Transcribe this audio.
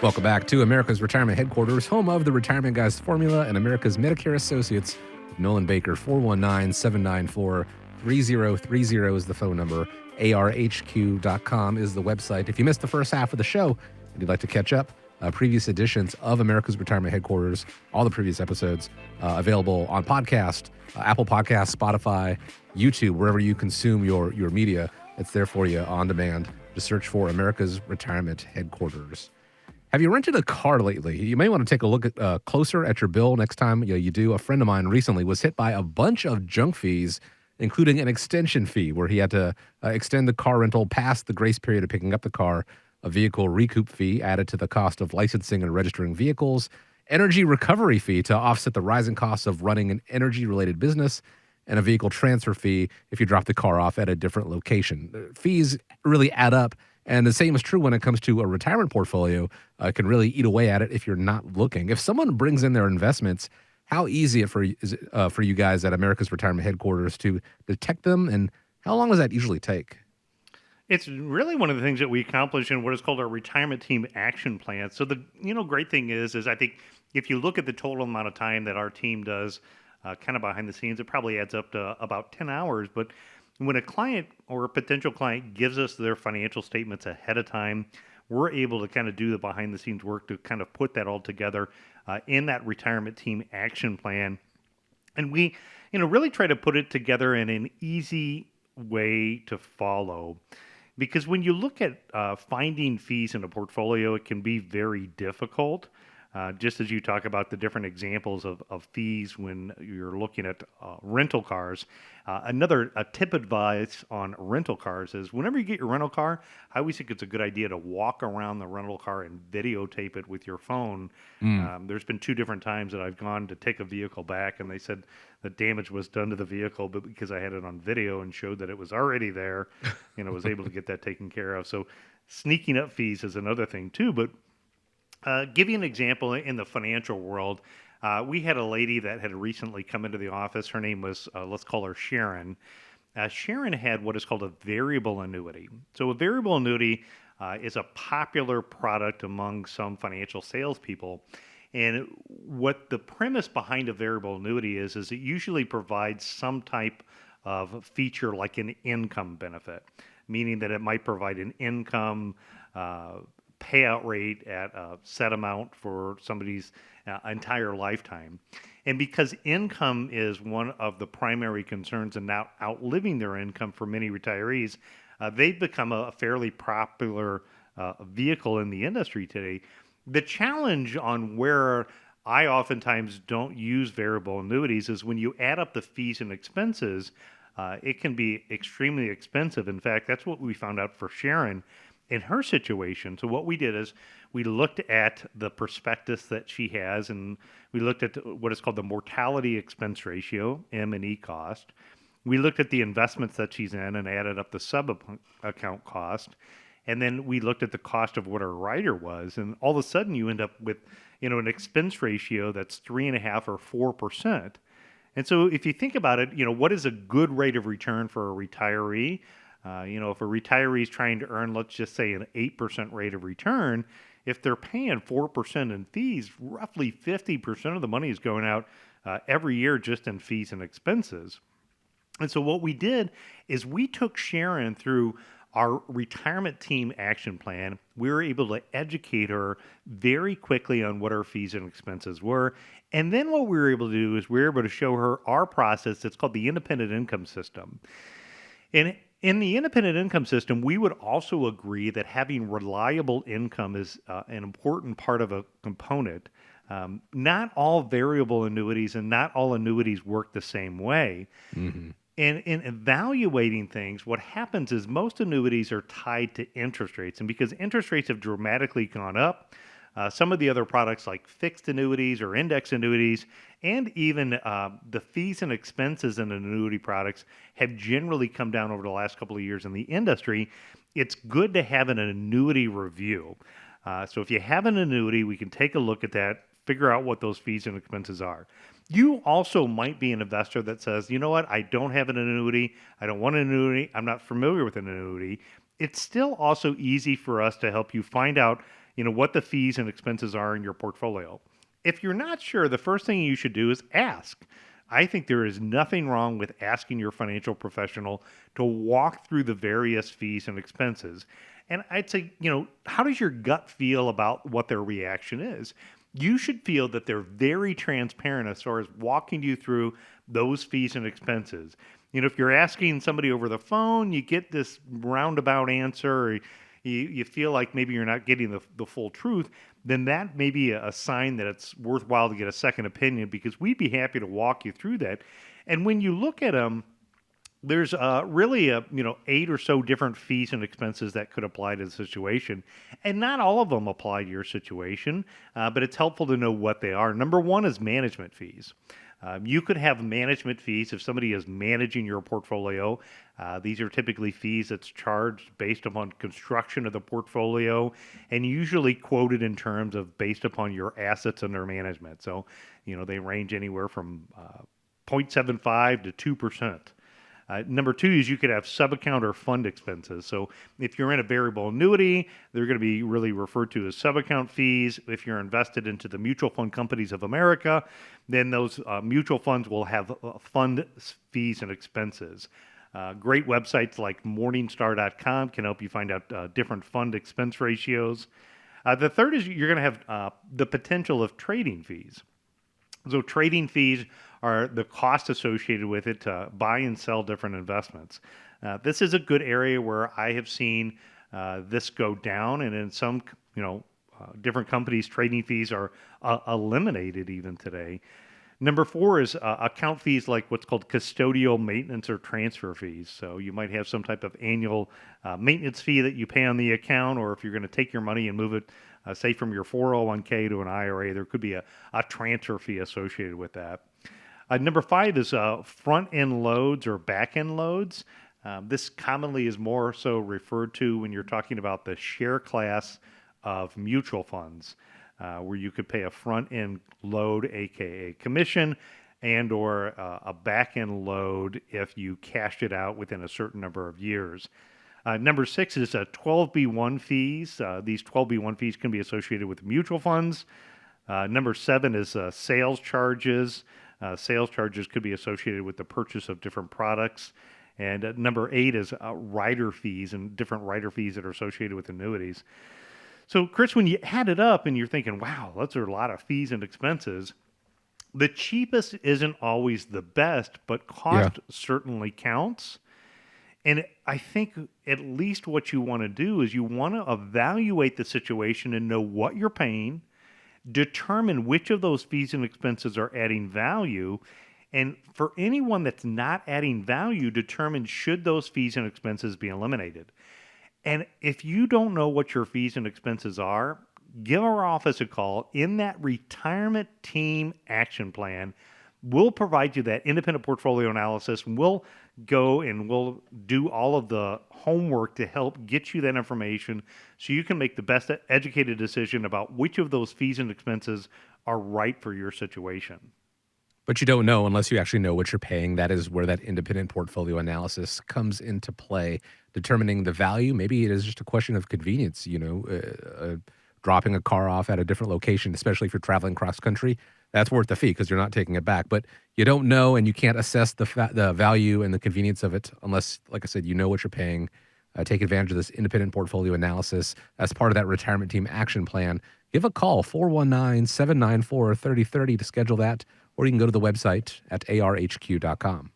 Welcome back to America's Retirement Headquarters, home of the Retirement Guys Formula and America's Medicare Associates. Nolan Baker, 419-794-3030 is the phone number. arhq.com is the website. If you missed the first half of the show and you'd like to catch up, previous editions of America's Retirement Headquarters, all the previous episodes available on podcast, Apple Podcasts, Spotify, YouTube, wherever you consume your media. It's there for you on demand. Just search for America's Retirement Headquarters. Have you rented a car lately? You may want to take a look at closer at your bill next time you do. A friend of mine recently was hit by a bunch of junk fees, including an extension fee where he had to extend the car rental past the grace period of picking up the car, a vehicle recoup fee added to the cost of licensing and registering vehicles, energy recovery fee to offset the rising costs of running an energy-related business, and a vehicle transfer fee if you drop the car off at a different location. Fees really add up. And the same is true when it comes to a retirement portfolio. It can really eat away at it if you're not looking. If someone brings in their investments, how easy is it for you guys at America's Retirement Headquarters to detect them, and how long does that usually take? It's really one of the things that we accomplish in what is called our retirement team action plan. So the great thing is I think if you look at the total amount of time that our team does kind of behind the scenes, it probably adds up to about 10 hours. But when a client or a potential client gives us their financial statements ahead of time, we're able to kind of do the behind the scenes work to kind of put that all together in that retirement team action plan. And we, really try to put it together in an easy way to follow. Because when you look at finding fees in a portfolio, it can be very difficult. Just as you talk about the different examples of fees when you're looking at rental cars. Another tip advice on rental cars is whenever you get your rental car, I always think it's a good idea to walk around the rental car and videotape it with your phone. There's been 2 different times that I've gone to take a vehicle back and they said the damage was done to the vehicle, but because I had it on video and showed that it was already there, was able to get that taken care of. So sneaking up fees is another thing too, but give you an example in the financial world. We had a lady that had recently come into the office. Her name was, let's call her Sharon. Sharon had what is called a variable annuity. So a variable annuity is a popular product among some financial salespeople. And what the premise behind a variable annuity is it usually provides some type of feature like an income benefit, meaning that it might provide an income payout rate at a set amount for somebody's entire lifetime. And because income is one of the primary concerns and now outliving their income for many retirees, they've become a fairly popular vehicle in the industry today. The challenge on where I oftentimes don't use variable annuities is when you add up the fees and expenses, it can be extremely expensive. In fact, that's what we found out for Sharon in her situation. So what we did is we looked at the prospectus that she has, and we looked at what is called the mortality expense ratio, M&E cost. We looked at the investments that she's in and added up the sub-account cost. And then we looked at the cost of what her rider was. And all of a sudden you end up with, an expense ratio that's 3.5 or 4%. And so if you think about it, what is a good rate of return for a retiree? If a retiree is trying to earn, let's just say, an 8% rate of return, if they're paying 4% in fees, roughly 50% of the money is going out every year just in fees and expenses. And so what we did is we took Sharon through our retirement team action plan. We were able to educate her very quickly on what our fees and expenses were. And then what we were able to do is we were able to show her our process that's called the independent income system. And in the independent income system, we would also agree that having reliable income is an important part of a component. Not all variable annuities and not all annuities work the same way. Mm-hmm. And in evaluating things, what happens is most annuities are tied to interest rates. And because interest rates have dramatically gone up, some of the other products like fixed annuities or index annuities, and even the fees and expenses in annuity products have generally come down over the last couple of years in the industry. It's good to have an annuity review. So if you have an annuity, we can take a look at that, figure out what those fees and expenses are. You also might be an investor that says, you know what, I don't have an annuity, I don't want an annuity, I'm not familiar with an annuity. It's still also easy for us to help you find out, what the fees and expenses are in your portfolio. If you're not sure, the first thing you should do is ask. I think there is nothing wrong with asking your financial professional to walk through the various fees and expenses. And I'd say, how does your gut feel about what their reaction is? You should feel that they're very transparent as far as walking you through those fees and expenses. If you're asking somebody over the phone, you get this roundabout answer, or you feel like maybe you're not getting the full truth, then that may be a sign that it's worthwhile to get a second opinion, because we'd be happy to walk you through that. And when you look at them, there's really 8 or so different fees and expenses that could apply to the situation, and not all of them apply to your situation, but it's helpful to know what they are. Number one is management fees. You could have management fees if somebody is managing your portfolio. These are typically fees that's charged based upon construction of the portfolio, and usually quoted in terms of based upon your assets under management. So, they range anywhere from 0.75 to 2%. Number two is you could have sub-account or fund expenses. So if you're in a variable annuity, they're going to be really referred to as sub-account fees. If you're invested into the mutual fund companies of America, then those mutual funds will have fund fees and expenses. Great websites like Morningstar.com can help you find out different fund expense ratios. The third is you're going to have the potential of trading fees. So trading fees are the cost associated with it to buy and sell different investments. This is a good area where I have seen this go down, and in some, different companies, trading fees are eliminated even today. Number four is account fees, like what's called custodial maintenance or transfer fees. So you might have some type of annual maintenance fee that you pay on the account, or if you're going to take your money and move it, say from your 401k to an IRA, there could be a transfer fee associated with that. Number five is front-end loads or back-end loads. This commonly is more so referred to when you're talking about the share class of mutual funds, where you could pay a front-end load, aka commission, and or a back-end load if you cashed it out within a certain number of years. Number six is 12B1 fees. These 12B1 fees can be associated with mutual funds. Number seven is sales charges. Sales charges could be associated with the purchase of different products. And number eight is rider fees, and different rider fees that are associated with annuities. So, Chris, when you add it up and you're thinking, wow, those are a lot of fees and expenses, the cheapest isn't always the best, but cost certainly counts. And I think at least what you want to do is you want to evaluate the situation and know what you're paying, determine which of those fees and expenses are adding value, and for anyone that's not adding value, determine should those fees and expenses be eliminated. And if you don't know what your fees and expenses are, give our office a call. In that retirement team action plan, we'll provide you that independent portfolio analysis. We'll go and we'll do all of the homework to help get you that information so you can make the best educated decision about which of those fees and expenses are right for your situation. But you don't know unless you actually know what you're paying. That is where that independent portfolio analysis comes into play, determining the value. Maybe it is just a question of convenience, dropping a car off at a different location, especially if you're traveling cross country. That's worth the fee because you're not taking it back. But you don't know, and you can't assess the value and the convenience of it unless, like I said, you know what you're paying. Take advantage of this independent portfolio analysis as part of that retirement team action plan. Give a call, 419-794-3030 to schedule that, or you can go to the website at arhq.com.